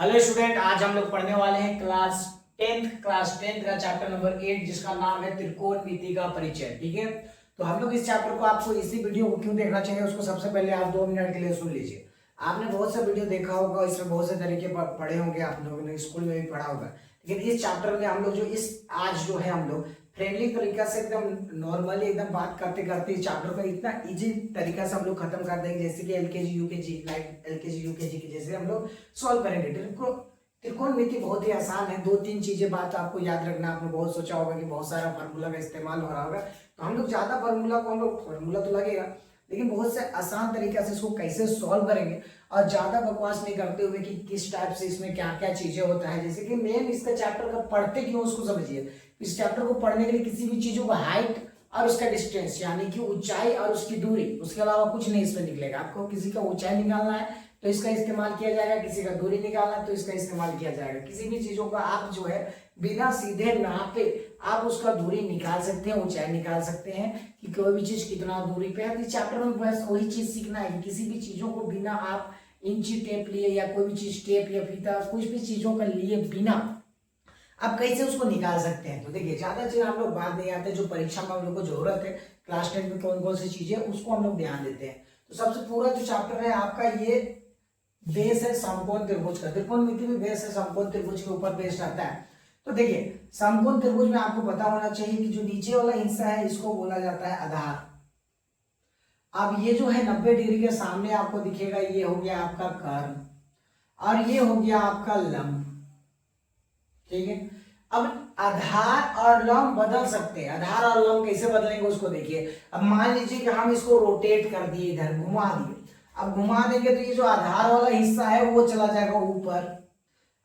Hello student, आज हम लोग पढ़ने वाले हैं क्लास टेंथ का चैप्टर नंबर 8 जिसका नाम है त्रिकोणमिति का परिचय। ठीक है, तो हम लोग इस चैप्टर को आपको इसी वीडियो को क्यों देखना चाहिए उसको सबसे पहले आप 2 मिनट के लिए सुन लीजिए। आपने बहुत सा वीडियो देखा होगा, इसमें बहुत से तरीके पढ़े होंगे, आप लोगों ने स्कूल में भी पढ़ा होगा, लेकिन इस चैप्टर में हम लोग आज जो है हम लोग फ्रेंडली तरीका से एकदम नॉर्मली एकदम बात करते करते इस चैप्टर को इतना इजी तरीका से हम लोग खत्म कर देंगे, जैसे कि एलकेजी यूकेजी के जैसे हम लोग सॉल्व करेंगे। त्रिकोणमिति बहुत ही आसान है। 2-3 चीजें बात आपको याद रखना। आपने बहुत सोचा होगा कि बहुत सारा फार्मूला का इस्तेमाल हो रहा होगा, तो हम लोग ज्यादा फार्मूला तो लगेगा, लेकिन बहुत से आसान तरीके से इसको कैसे सॉल्व करेंगे और ज्यादा बकवास नहीं करते हुए कि किस टाइप से इसमें क्या क्या चीजें होता है। जैसे कि मेन इसका चैप्टर का पढ़ते क्यों उसको समझिए। इस चैप्टर को पढ़ने के लिए किसी भी चीजों का हाइट और उसका डिस्टेंस यानी कि ऊंचाई और उसकी दूरी, उसके अलावा कुछ नहीं इसमें निकलेगा। आपको किसी का ऊंचाई निकालना है तो इसका इस्तेमाल किया जाएगा, किसी का दूरी निकालना है तो इसका इस्तेमाल किया जाएगा। किसी भी चीजों का आप जो है बिना सीधे नापे आप उसका दूरी निकाल सकते हैं, ऊंचाई निकाल सकते हैं कि कोई भी चीज कितना दूरी पे है। इस चैप्टर में बस वही चीज सीखना है कि किसी भी चीजों को बिना आप इंची टेप लिए या कोई भी चीज टेप या फीता कुछ भी चीजों का लिए बिना आप कैसे उसको निकाल सकते हैं। तो देखिए, ज्यादा चीज हम लोग बात नहीं आते, जो परीक्षा में हम लोग को जरूरत है क्लास 10 में कौन कौन सी चीजें उसको हम लोग ध्यान देते हैं। तो सबसे पूरा जो चैप्टर है आपका ये बेस है समकोण त्रिभुज का। त्रिकोणमिति में बेस है समकोण त्रिभुज के ऊपर बेस रहता है। तो देखिए, समकोण त्रिभुज में आपको पता होना चाहिए कि जो नीचे वाला हिस्सा है इसको बोला जाता है आधार। अब ये जो है 90 डिग्री के सामने आपको दिखेगा, ये हो गया आपका कर्ण और ये हो गया आपका लंब। ठीक है, अब आधार और लंब बदल सकते हैं। आधार और लंब कैसे बदलेंगे उसको देखिए। अब मान लीजिए कि हम इसको रोटेट कर दिए, इधर घुमा दिए। अब घुमा देंगे तो ये जो आधार वाला हिस्सा है वो चला जाएगा ऊपर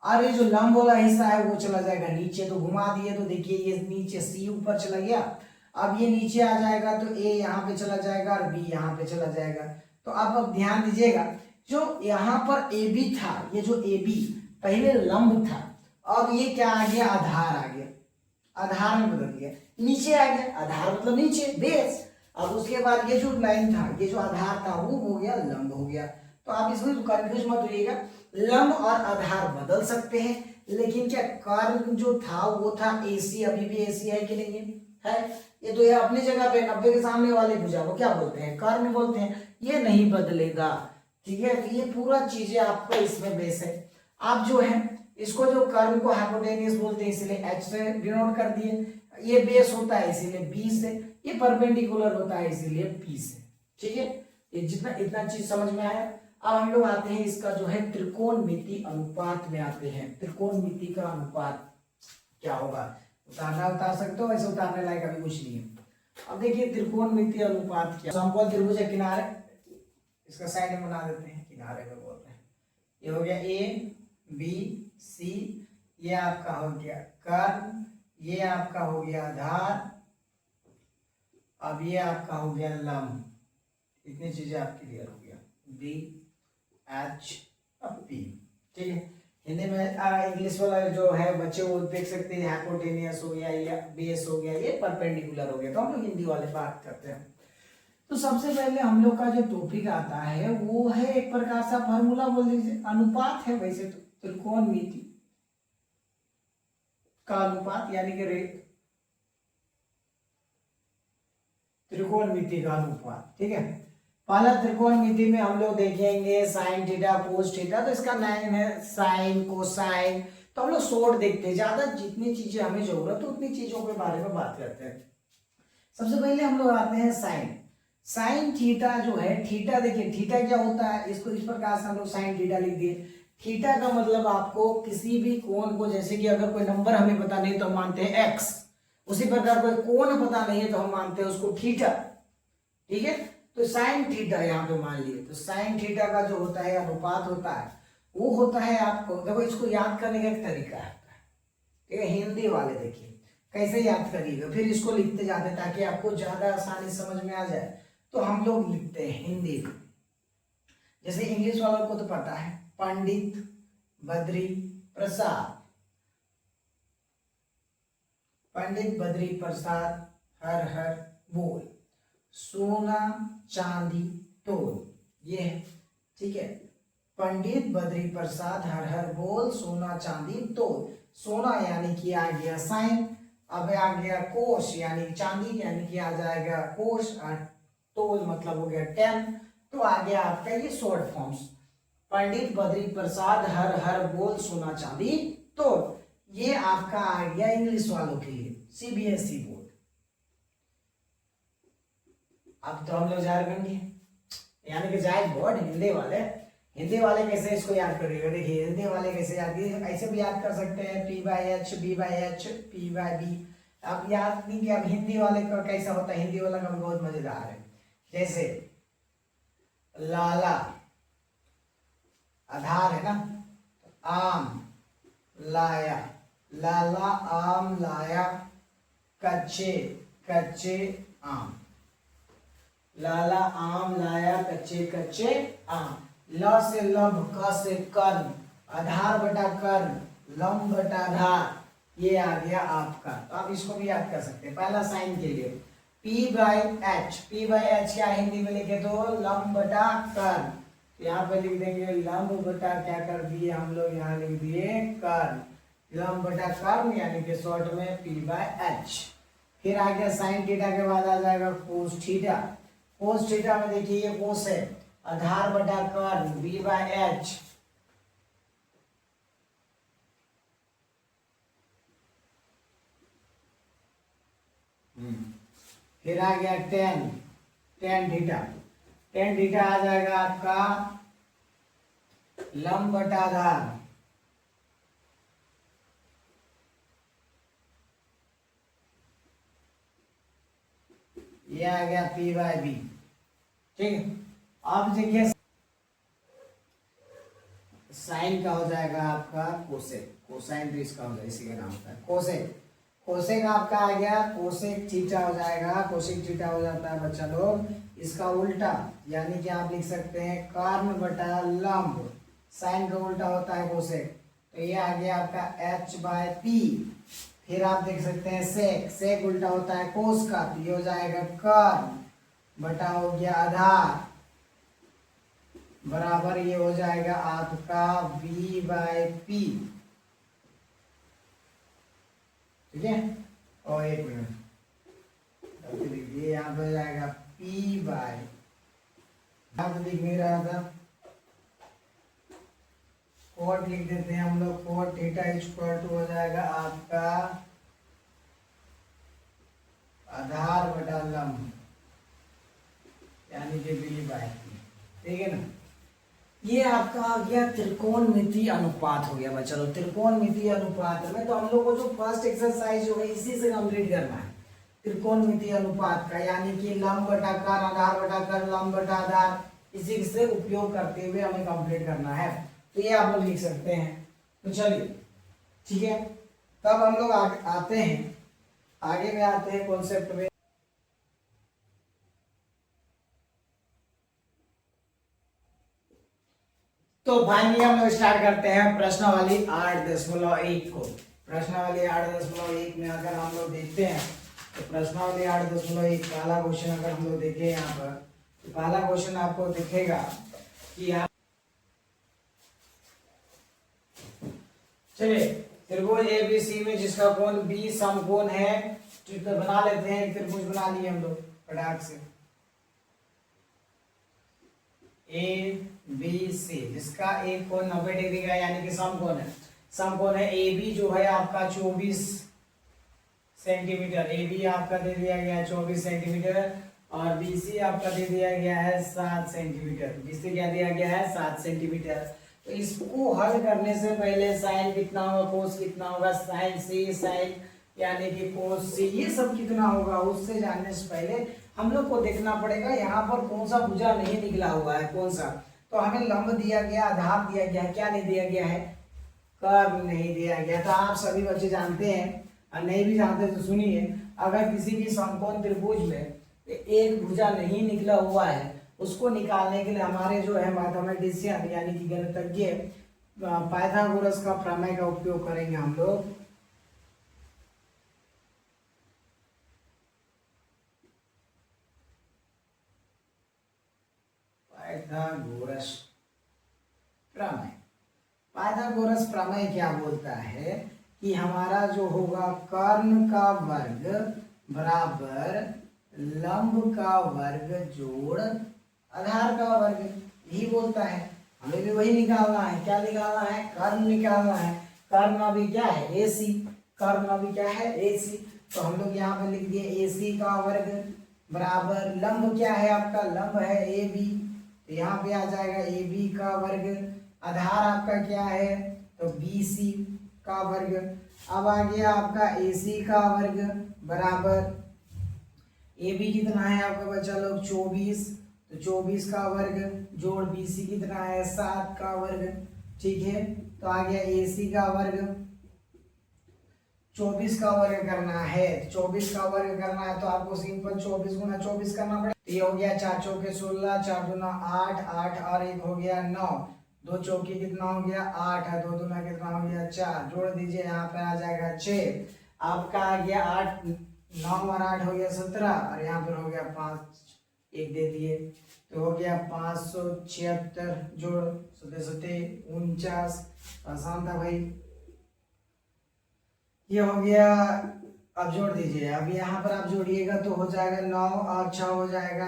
और ये जो लंब वाला हिस्सा है वो चला जाएगा नीचे। तो घुमा दिए तो देखिए ये नीचे सी ऊपर चला गया, अब ये नीचे आ जाएगा तो ए यहाँ पे चला जाएगा और बी यहाँ पे चला जाएगा। तो अब ध्यान दीजिएगा, जो यहाँ पर ए बी था, ये जो ए बी पहले लंब था, अब ये क्या आ गया, आधार आ गया। आधार में बदल गया, नीचे आ गया। आधार मतलब नीचे, बेस। अब उसके बाद ये जो लाइन था, ये जो आधार था वो हो गया लंब हो गया। तो आप इसमें कंफ्यूज मत होइएगा, लंब और आधार बदल सकते हैं, लेकिन क्या कर्ण जो था वो था एसी, अभी भी एसी है कि नहीं है? ये तो ये अपनी जगह पे 90 के सामने वाले भुजा को क्या बोलते हैं, कर्ण बोलते हैं। ये नहीं बदलेगा। ठीक है, तो ये पूरा चीजें आपको इसमें बेस है। आप जो है इसको जो कर्व को हाइपोटेन्यूस बोलते हैं, इसलिए एच से डिनोट कर दिए। ये बेस होता है इसीलिए बी से, ये परपेंडिकुलर होता है इसीलिए पी से। ठीक है, ये जितना इतना चीज समझ में आया। अब हम लोग आते हैं इसका जो है त्रिकोणमिति अनुपात में आते हैं। त्रिकोणमिति का अनुपात क्या होगा, उतारना उतार सकते हो, ऐसे उतारने लायक अभी कुछ नहीं है। अब देखिए त्रिकोणमिति अनुपात क्या, समकोण त्रिभुज है, किनारे, इसका साइड में बना देते हैं, किनारे में बोलते हैं। ये हो गया ए बी सी, ये आपका हो गया कर्ण, ये आपका हो गया आधार, अब ये आपका हो गया लंब। इतनी चीजें आपकी क्लियर हो गया, बी एच पी। ठीक है, हिंदी में इंग्लिश वाला जो है बच्चे वो देख सकते हैं, हाइपोटेनियस हो गया या बेस हो गया, ये परपेंडिकुलर हो गया। तो हम लोग हिंदी वाले बात करते हैं। तो सबसे पहले हम लोग का जो टॉपिक आता है वो है एक प्रकार का फार्मूला बोल दीजिए, अनुपात है। वैसे तो त्रिकोणमिति का अनुपात यानी कि त्रिकोणमिति का अनुपात। ठीक है, पहला त्रिकोणमिति में हम लोग देखेंगे साइन थीटा कोस थीटा, तो इसका नाम है साइन कोसाइन। तो हम लोग शॉर्ट देखते हैं, ज्यादा जितनी चीजें हमें जरूरत है उतनी चीजों के बारे में बात करते हैं। सबसे पहले हम लोग आते हैं साइन। साइन थीटा जो है, थीटा देखिए थीटा क्या होता है, इसको इस प्रकार से हम लोग साइन थीटा लिख दिए। थीटा का मतलब आपको किसी भी कोण को, जैसे कि अगर कोई नंबर हमें पता नहीं तो हम मानते हैं एक्स, उसी प्रकार कोई कोण पता नहीं है तो हम मानते हैं उसको थीटा। ठीक है, तो साइन थीटा यहाँ पे मान लिए, तो साइन थीटा का जो होता है अनुपात होता है वो होता है, आपको देखो इसको याद करने का एक तरीका है। ठीक है, हिंदी वाले देखिए कैसे याद करिएगा, फिर इसको लिखते जाते ताकि आपको ज्यादा आसानी समझ में आ जाए। तो हम लोग लिखते हैं हिंदी में, जैसे इंग्लिश वालों को तो पता है, पंडित बद्री प्रसाद, पंडित बद्री प्रसाद हर हर बोल, सोना चांदी तोल, ये है। ठीक है, पंडित बद्री प्रसाद हर हर बोल, सोना चांदी तोल। सोना यानी कि आ गया साइन, अब आ गया कोश यानी चांदी यानी कि आ जाएगा कोश, और तोल मतलब हो गया 10। तो आ गया आपका ये शॉर्ट फॉर्म्स, पंडित बद्री प्रसाद हर हर बोल, सोना चांदी तोल। ये आपका आ गया इंग्लिश वालों के लिए, सीबीएसई बोर्ड। अब तो हम लोग झारखंडी यानी कि जायज बोर्ड हिंदी वाले, हिंदी वाले कैसे इसको याद करेगा? देखिए हिंदी वाले कैसे याद, ऐसे भी याद कर सकते हैं, P/H, B/H, P/B। अब याद नहीं कि अब हिंदी वाले का कैसा होता है, हिंदी वाला का भी बहुत मजेदार है। जैसे लाला आधार है ना, आम लाया, लाला आम लाया, कच्चे कच्चे आम, लाला आम लाया कच्चे कच्चे आम। ल से लब, क से कर्ण, आधार बटा कर्ण, लंब बटा आधार, ये आ गया आपका। तो आप इसको भी याद कर सकते हैं। पहला साइन के लिए P/H, P/H क्या हिंदी में लिखे तो लंब बटा कर्ण, यहाँ पे लिख देंगे लंब बटा क्या कर दिए हम लोग, यहाँ लिख दिए कर्ण, लंब बटा कर्ण यानी कि शॉर्ट में P/H। फिर आ गया साइन थीटा के बाद आ जाएगा कोस थीटा। कोस थीटा में देखिए ये कोस है, आधार बटा कर्ण B/H, फिर आ गया टेन थीटा, टेन थीटा आ जाएगा आपका लंब बटा आधार, ये आ गया P/B। ठीक है, अब देखिए साइन का हो जाएगा आपका कोसेक, कोसाइन भी इसका हो जाएगा, इसी का नाम होता है कोसेक। कोसेक आपका आ गया कोसेक थीटा हो जाएगा, कोसेक थीटा हो जाता है बच्चा लोग इसका उल्टा, यानी कि आप लिख सकते हैं कर्ण बटा लंब, साइन का उल्टा होता है कोसेक। तो ये आ गया आपका H/P। फिर आप देख सकते हैं सेक, सेक उल्टा होता है कोस का, तो ये हो जाएगा कर्ण बटा हो गया आधार, बराबर ये हो जाएगा आपका V/P। ठीक है, और एक मिनट लिख दिए, यहाँ पे हो जाएगा P/, यहाँ पे लिख नहीं रहा था, कोट लिख देते हैं हम लोग, कोट थीटा इक्वल टू हो जाएगा आपका आधार बटा लंब यानी कि V/P। ठीक है ना, ये आपका आ गया त्रिकोणमितीय अनुपात हो गया बच्चा लोग। त्रिकोणमितीय अनुपात में तो हम लोग को जो फर्स्ट एक्सरसाइज जो है इसी से कंप्लीट करना है, त्रिकोणमितीय अनुपात का, यानी कि लंब बटा कर्ण, आधार बटा कर्ण, लंब बटा आधार, इसी से उपयोग करते हुए हमें कंप्लीट करना है। तो ये आप लोग लिख सकते हैं। तो चलिए ठीक है, तब हम लोग आते हैं आगे में, आते हैं कॉन्सेप्ट में। तो फाइनली हम लोग स्टार्ट करते हैं प्रश्नावली 8.1 को। प्रश्नावली 8.1 में अगर हम लोग देखते हैं तो प्रश्नावली 8.1 पहला क्वेश्चन अगर हम लोग देखें यहाँ पर, तो पहला क्वेश्चन आपको दिखेगा कि आप चलिए त्रिभुज ABC में जिसका कोण B समकोण है, तो बना लेते हैं, त्रिभुज बना लिए हम लोग फटाक से, ABC जिसका एक कोण 90 डिग्री का यानी कि समकोण है। समकोण है AB जो है आपका 24 सेंटीमीटर, AB आपका दे दिया गया है 24 सेंटीमीटर, और BC आपका दे दिया गया है 7 सेंटीमीटर। BC क्या दिया गया है 7 सेंटीमीटर। तो इसको हल करने से पहले साइन कितना होगा, कोस कितना होगा, साइन C, साइन यानी कि कोस C, ये सब कितना होगा उससे जानने से पहले हम लोग को देखना पड़ेगा यहाँ पर कौन सा भुजा नहीं निकला हुआ है, कौन सा। तो हमें लंब दिया गया, आधार दिया गया, क्या नहीं दिया गया है, कर्व नहीं दिया गया। तो आप सभी बच्चे जानते हैं, और नहीं भी जानते तो सुनिए, अगर किसी भी समकोण त्रिभुज में एक भुजा नहीं निकला हुआ है, उसको निकालने के लिए हमारे जो है मैथमेटिशियन यानी कि गणितज्ञ पाइथागोरस का प्रमेय का उपयोग करेंगे हम लोग। पाइथागोरस प्रमेय। पाइथागोरस प्रमेय क्या बोलता है कि हमारा जो होगा कर्ण का वर्ग बराबर लंब का वर्ग जोड़ आधार का वर्ग, यही बोलता है। हमें भी वही निकालना है। क्या निकालना है? कर्ण निकालना है। कर्ण अभी क्या है? AC। कर्ण अभी क्या है? AC। तो हम लोग यहाँ पे लिख दिए AC का वर्ग बराबर लंब क्या है आपका? लंब है AB, तो यहाँ पे आ जाएगा AB का वर्ग। आधार आपका क्या है? तो BC का वर्ग। अब आ गया आपका AC का वर्ग बराबर AB कितना है आपका बच्चा लोग? 24, तो 24 का वर्ग जोड़ BC कितना है? 7 का वर्ग। ठीक है, तो आ गया AC का वर्ग। 24 का वर्ग करना है, 24 का वर्ग करना है तो आपको सिंपल 24 गुना 24 करना पड़ेगा। तो ये हो गया 4 चौके 16, 4 दूना 8, 8 और 1 हो गया 9, 2 चौके कितना हो गया? 8 है, 2 दूना कितना हो गया? 4। जोड़ दीजिए, यहाँ पे आ जाएगा 6। आपका आ गया 8, 9 और 8 हो गया 17 और यहाँ पर हो गया 5, 1 दे दिए तो हो गया 576। जोड़ 7 49, आसान था भाई। ये हो गया। अब जोड़ दीजिए, अब यहाँ पर आप जोड़िएगा तो हो जाएगा 9 और 6 हो जाएगा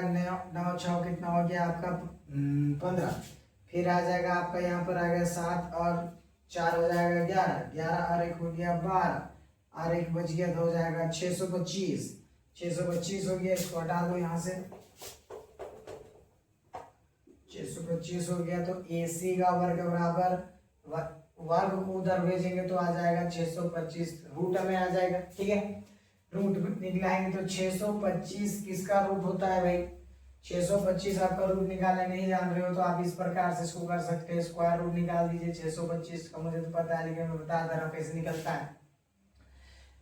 9 6 कितना हो गया आपका? 15। फिर आ जाएगा आपका यहाँ पर आ गया 7 और 4 हो जाएगा 11, 11 और 1 हो गया 12 और 1 बच गया तो हो जाएगा 625। 625 हो गया, इसको हटा दो यहाँ से। 625 हो गया तो AC का वर्ग बराबर वर्ग को उधर भेजेंगे तो आ जाएगा 625, रूट में आ जाएगा। ठीक है, रूट निकलाएंगे तो 625 किसका रूट होता है भाई? 625 आपका रूट निकालने नहीं जान रहे हो तो आप इस प्रकार से इसको कर सकते हैं, स्क्वायर रूट निकाल दीजिए 625 का। मुझे तो पता है लेकिन मैं बता दे रहा हूँ कैसे निकलता है।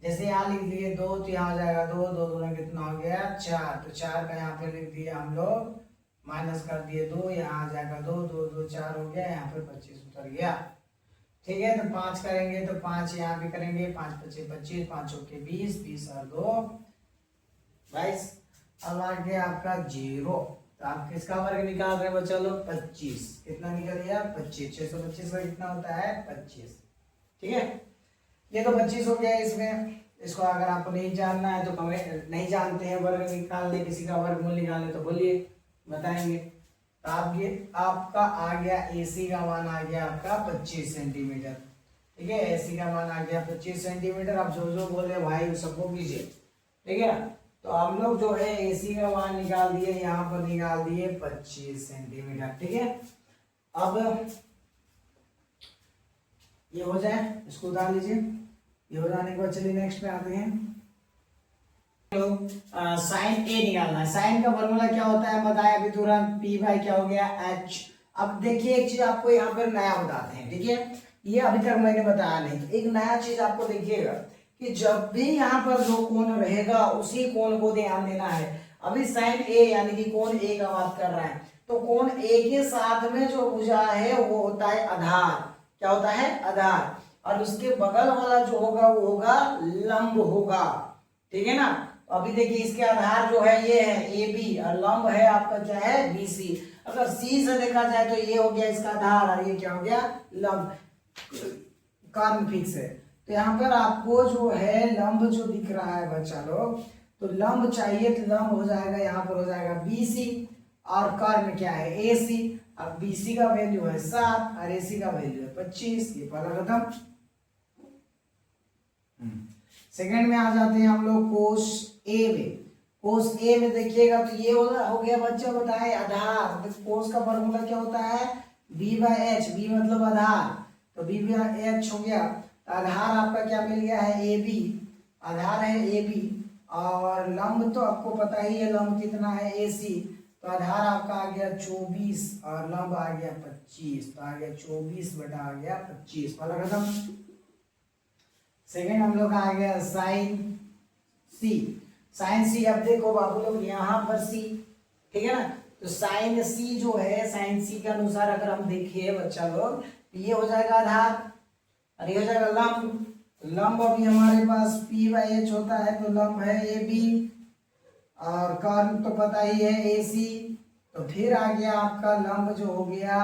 जैसे यहाँ लिख दिए 2 तो यहाँ हो जाएगा 2, 2 दूना कितना हो गया? 4, तो 4 का यहाँ पे लिख दिया हम लोग, माइनस कर दिए 2, यहाँ आ जाएगा 2, 2 2 4 हो गया, यहाँ पे 25 उतर गया। ठीक है, तो 5 करेंगे तो 5 यहाँ भी करेंगे, 5 25 25, 5 चौके 20, 20 और 2 22। अब आ गया आपका 0, तो आप किसका वर्ग निकाल रहे हो बच्चा लोग? 25। कितना निकल गया? 25। 625 का कितना होता है? 25। ठीक है, ये तो 25 हो गया। इसमें इसको अगर आपको नहीं जानना है तो कमेंट, नहीं जानते हैं वर्ग निकालने, किसी का वर्गमूल निकालने तो बोलिए, बताएंगे। तो आप ये आपका आ गया AC का मान आ गया आपका 25 सेंटीमीटर। ठीक है, AC का मान आ गया 25 सेंटीमीटर। आप जो जो बोले भाई सबको कीजिए। ठीक है, तो हम लोग जो है AC का मान निकाल दिए, यहाँ पर निकाल दिए 25 सेंटीमीटर। ठीक है, अब ये हो जाए, इसको उतार लीजिए। ये हो जाने के बाद चलिए नेक्स्ट पे आते हैं। साइन A निकालना है। साइन का फॉर्मूला क्या होता है बताया अभी तुरंत, P बाई क्या हो गया? H। अब देखिए एक चीज आपको यहाँ पर नया बताते हैं। ठीक है, ये अभी तक मैंने बताया नहीं, तो एक नया चीज आपको देखिएगा कि जब भी यहाँ पर जो कोण रहेगा उसी कोण को ध्यान देना है। अभी साइन A यानी कि कोण A का बात कर रहा है, तो कोण A के साथ में जो भुजा है वो होता है आधार। क्या होता है? आधार। और उसके बगल वाला जो होगा वो होगा लंब होगा। ठीक है ना, अभी देखिए इसके आधार जो है ये है AB और लंब है आपका क्या है? BC। अगर C से देखा जाए तो ये हो गया इसका आधार और ये क्या हो गया? लंब। कर्ण फिक्स है, तो यहाँ पर आपको जो है लंब जो दिख रहा है बच्चा लोग, तो लंब चाहिए तो लंब हो जाएगा यहाँ पर हो जाएगा BC और कर्ण क्या है? AC। अब BC का वैल्यू है 7 और AC का वैल्यू है 25। ये पहला खत्म। सेकंड में आ जाते हैं हम लोग कोस A में। कोस A में देखिएगा तो ये हो गया बच्चा बताए आधार। तो कोस का फॉर्मूला क्या होता है? B bye H। B मतलब आधार, तो B बाय H हो गया। तो आधार आपका क्या मिल गया है? AB। आधार है AB और लंब तो आपको पता ही है लंब कितना है? AC। तो आधार आपका आ गया 24 और लंब आ गया 25, तो आ गया 24 बटा आ गया 25। वाला खत्म। सेकेंड हम लोग आ गया साइन C। साइन C, अब देखो बाबू लोग यहाँ पर C, ठीक है ना, तो साइन C जो है, साइन C के अनुसार अगर हम देखिए बच्चा लोग, तो ये हो जाएगा आधार और ये हो जाएगा लंब। लंब अभी हमारे पास P बाई H होता है, तो लंब है AB और कर्ण तो पता ही है AC। तो फिर आ गया आपका लंब जो हो गया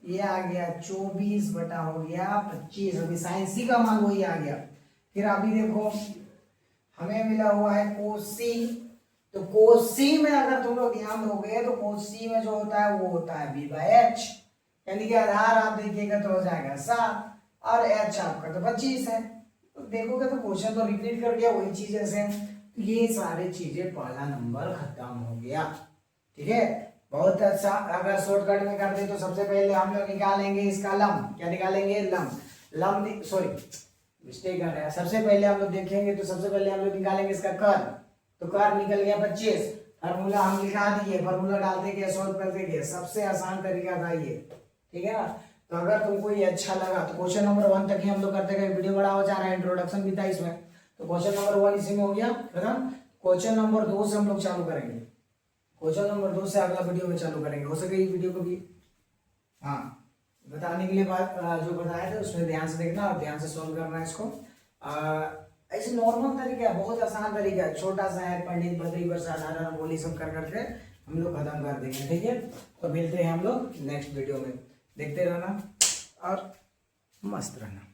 ये आ गया 24 बटा हो गया 25। अभी साइन सी का मान वही आ गया। फिर अभी देखो हमें मिला हुआ है कोसी, तो कोसी में अगर तुम लोग ध्यान दोगे तो कोसी में जो होता है वो होता है बी बाई एच, यानी कि आधार आप देखिएगा तो हो जाएगा 7 और एच आपका तो 25 है। तो देखोगे तो क्वेश्चन तो रिपीट कर दिया वही चीज ऐसे। तो ये सारी चीजें पहला नंबर खत्म हो गया। ठीक है, बहुत अच्छा। अगर शॉर्टकट में कर दे तो सबसे पहले हम लोग निकालेंगे इसका लम। क्या निकालेंगे? लम सॉरी मिस्टेक कर रहा है। सबसे पहले हम लोग देखेंगे तो सबसे पहले हम लोग निकालेंगे इसका कर। तो कर निकल गया 25। फार्मूला हम लिखा दिए, फार्मूला डालते गए सॉल्व करते गए। सबसे आसान तरीका था ये। ठीक है ना। तो अगर तुमको ये अच्छा लगा तो क्वेश्चन नंबर 1 तक ही हम लोग करते गए। वीडियो बड़ा हो जा रहा है, इंट्रोडक्शन भी था इसमें। तो क्वेश्चन नंबर 1 इसी में हो गया खत्म। क्वेश्चन नंबर 2 से हम लोग चालू करेंगे। क्वेश्चन नंबर 2 से अगला वीडियो में चालू करेंगे। हो सके ये वीडियो को भी हाँ बताने के लिए बात जो बताया था उसमें ध्यान से देखना और ध्यान से सॉल्व करना है इसको। ऐसे नॉर्मल तरीका है, बहुत आसान तरीका है, छोटा सा है। पंडित बद्री पर साधारण बोली सब कर करके हम लोग खत्म कर देंगे। ठीक है, तो मिलते हैं हम लोग नेक्स्ट वीडियो में। देखते रहना और मस्त रहना।